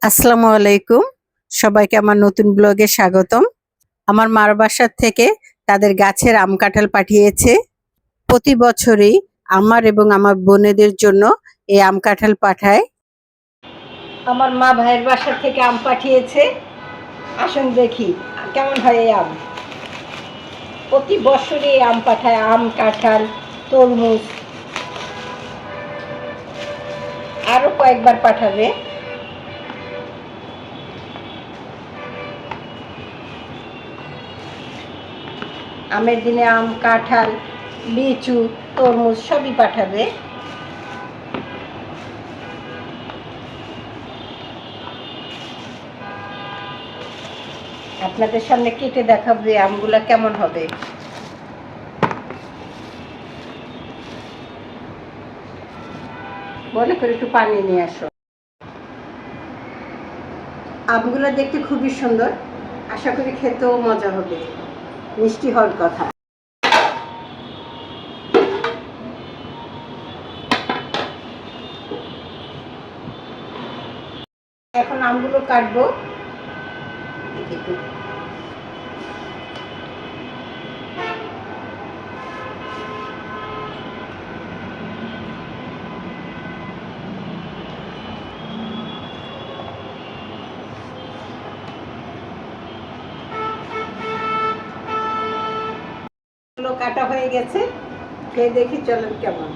আসসালামু আলাইকুম। সবাইকে আমার নতুন ব্লগে স্বাগতম। আমার মার বাসার থেকে তাদের গাছের আম কাঁঠাল পাঠিয়েছে। প্রতি বছরই আমার এবং আমার বোনেদের জন্য এই আম কাঁঠাল পাঠায়। আমার মা ভাইয়ের বাসা থেকে আম পাঠিয়েছে। আসুন দেখি কেমন হয় এই আম। প্রতি বছরই আম পাঠায়, আম, কাঁঠাল, তরমুজ। আরো কয়েকবার পাঠাবে। আমের দিনে আম, কাঁঠাল, লিচু, তরমুজ সবই পাঠাবে। আপনাদের সামনে কেটে দেখাবো যে আমগুলা কেমন হবে। মনে করে একটু পানি নিয়ে আসো। আমগুলো দেখতে খুবই সুন্দর, আশা করি খেতেও মজা হবে, মিষ্টি হওয়ার কথা। এখন আমগুলো কাটবো। কাটা হয়ে গেছে, খেয়ে দেখি চলেন কেমন।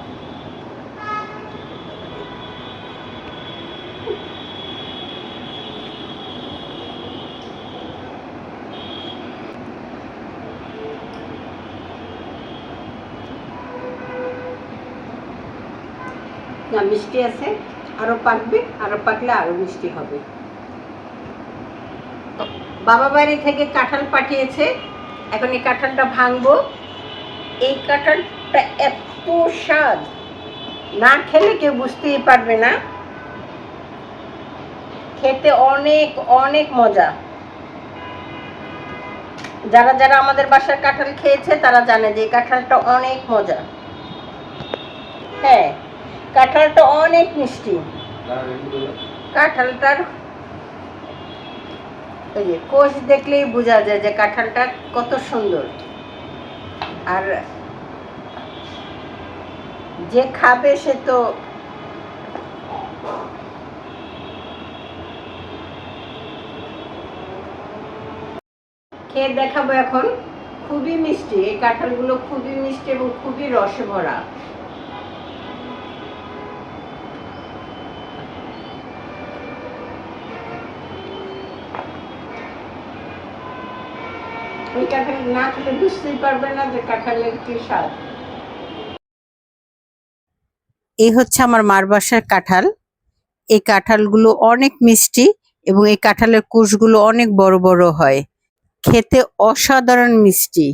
না, মিষ্টি আছে, আরো পাকবে, আরো পাকলে আরো মিষ্টি হবে। বাবা বাড়ি থেকে কাঁঠাল পাঠিয়েছে, এখন এই কাঁঠালটা ভাঙবো। এই কাঁঠালটা এত স্বাদ, না খেলে কেউ বুঝতেই পারবে না। খেতে অনেক অনেক মজা। যারা যারা আমাদের বাসার কাঁঠাল খেয়েছে তারা জানে যে কাঁঠালটা অনেক মজা। হ্যাঁ, কাঁঠালটা অনেক মিষ্টি। কাঁঠালটার ওই যে কোষ দেখলেই বোঝা যায় যে কাঁঠালটা কত সুন্দর। আর যে খাবে সে তো খেয়ে দেখাবো এখন। খুবই মিষ্টি, এই কাঁঠালগুলো খুবই মিষ্টি এবং খুবই রসে ভরা। ওই কাঁঠাল না খেলে বুঝতেই পারবে না যে কাঁঠালের কি স্বাদ। এই হচ্ছে আমার মার বাসার কাঁঠাল। এই কাঁঠালগুলো অনেক মিষ্টি এবং এই কাঁঠালের কুশগুলো অনেক বড় বড় হয়, খেতে অসাধারণ মিষ্টি।